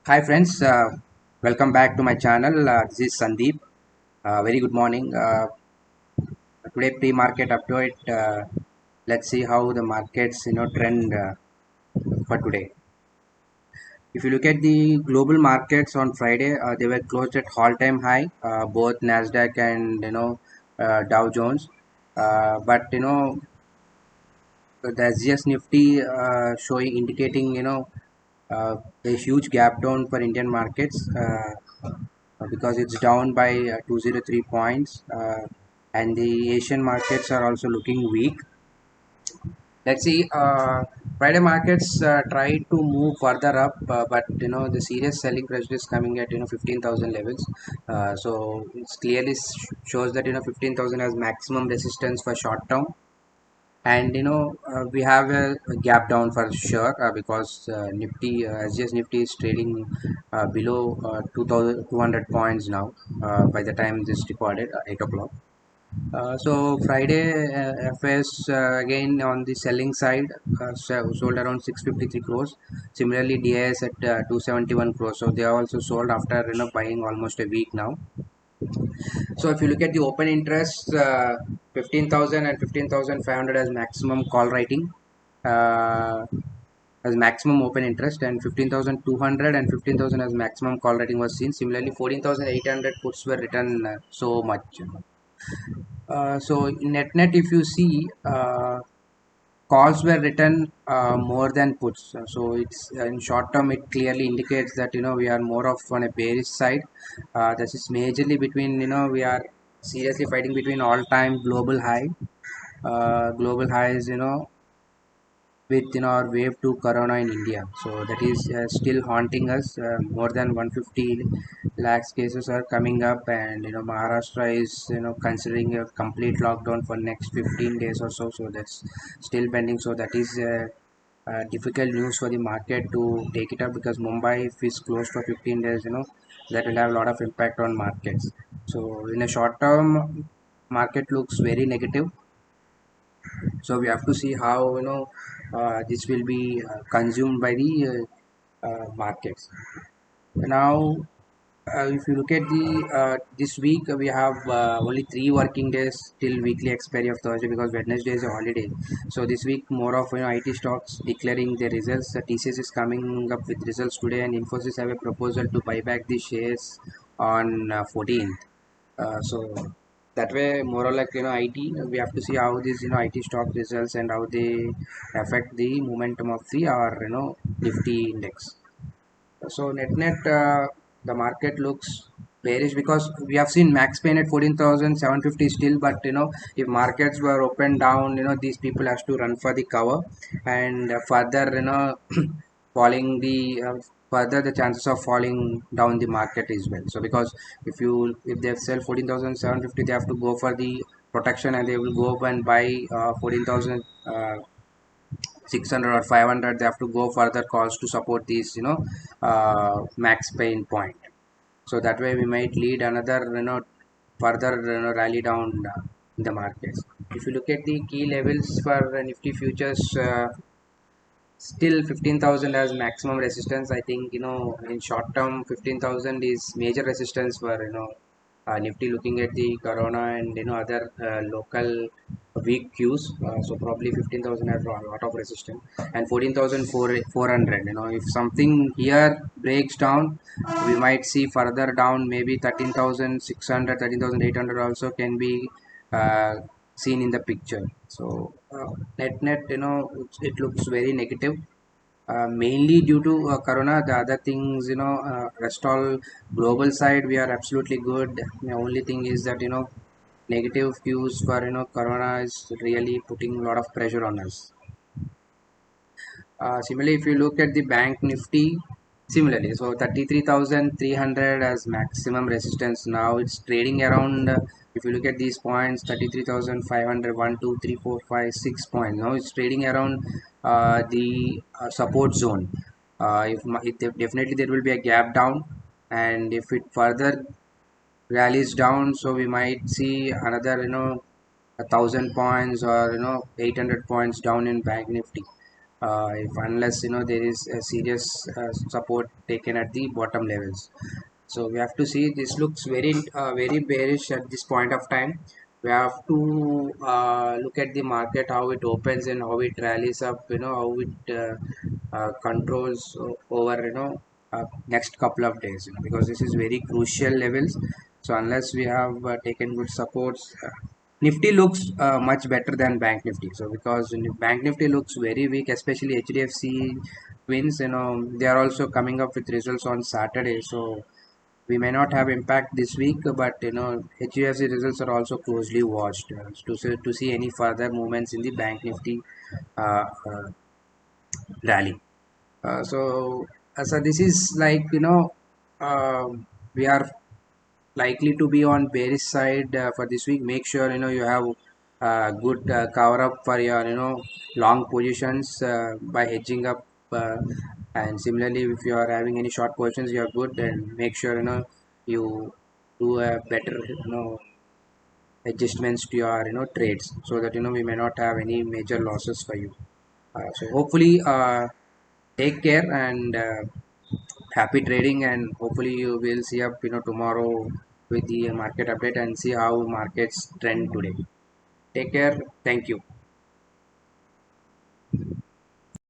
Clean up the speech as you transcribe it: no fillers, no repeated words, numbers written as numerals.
Hi friends, welcome back to my channel. This is Sandeep. Very good morning. Today pre-market update. Let's see how the markets trend for today. If you look at the global markets on Friday, they were closed at all-time high, both Nasdaq and Dow Jones. But the SGS Nifty showing indicating a huge gap down for Indian markets. Because it's down by 203 points, and the Asian markets are also looking weak. Let's see. Friday markets try to move further up, but the serious selling pressure is coming at 15,000 levels. So it's clearly shows that 15,000 has maximum resistance for short term, and we have a gap down for sure, because Nifty, SGS Nifty is trading below 2,200 points now, by the time this recorded, 8 o'clock. So Friday, FS again on the selling side, sold around 653 crores. Similarly, DIS at 271 crores. So they are also sold after buying almost a week now. So if you look at the open interest, 15,000 and 15,500 as maximum call writing, as maximum open interest, and 15,200 and 15,000 as maximum call writing was seen. Similarly, 14,800 puts were written, so much. So in net if you see, calls were written more than puts. So it's in short term, it clearly indicates that we are more of on a bearish side. This is majorly between, we are seriously fighting between all time global high, global highs, with our wave 2 corona in India. So that is still haunting us. More than 150 lakhs cases are coming up, and Maharashtra is considering a complete lockdown for next 15 days or so. So that's still pending. So that is difficult news for the market to take it up, because Mumbai, if is closed for 15 days, that will have a lot of impact on markets. So in a short term, market looks very negative. So we have to see how this will be consumed by the markets. Now, if you look at the this week, we have only 3 working days till weekly expiry of Thursday, because Wednesday is a holiday. So this week, more of IT stocks declaring their results. TCS is coming up with results today, and Infosys have a proposal to buy back the shares on 14th. So that way, more or less, IT, we have to see how these IT stock results and how they affect the momentum of the or Nifty index. So net the market looks bearish, because we have seen max pain at 14,750 still. But if markets were open down, these people has to run for the cover, and further falling the further the chances of falling down the market as well. So because if they sell 14,750, they have to go for the protection, and they will go up and buy 14,000 600 or 500. They have to go further calls to support these max pain point. So that way we might lead another further rally down in the markets. If you look at the key levels for Nifty futures, still 15,000 as maximum resistance. I think in short term 15,000 is major resistance for Nifty, looking at the corona and other local weak cues. So probably 15,000 has a lot of resistance, and 14,400, if something here breaks down, we might see further down, maybe 13,600, 13,800 also can be seen in the picture. So net it looks very negative, mainly due to corona. The other things, rest all global side, we are absolutely good. The only thing is that negative cues for corona is really putting a lot of pressure on us. Similarly, if you look at the bank Nifty, similarly, so 33,300 as maximum resistance. Now it's trading around, if you look at these points, 33,500, 1, 2, 3, 4, 5, 6 points. Now it's trading around the support zone. If definitely there will be a gap down, and if it further rallies down, so we might see another 1,000 points or 800 points down in bank Nifty. if unless there is a serious support taken at the bottom levels. So we have to see, this looks very bearish at this point of time. We have to look at the market, how it opens and how it rallies up, how it controls over next couple of days, because this is very crucial levels. So unless we have taken good supports, Nifty looks much better than Bank Nifty. So because Bank Nifty looks very weak, especially HDFC wins, they are also coming up with results on Saturday. So we may not have impact this week, but HDFC results are also closely watched to see any further movements in the Bank Nifty uh, uh, rally. So this is like, we are likely to be on bearish side for this week. Make sure you have good cover up for your long positions by hedging up, and similarly, if you are having any short positions, you are good, and make sure you do a better adjustments to your trades, so that we may not have any major losses for you. So hopefully, take care and happy trading, and hopefully you will see up tomorrow with the market update and see how markets trend today. Take care. Thank you.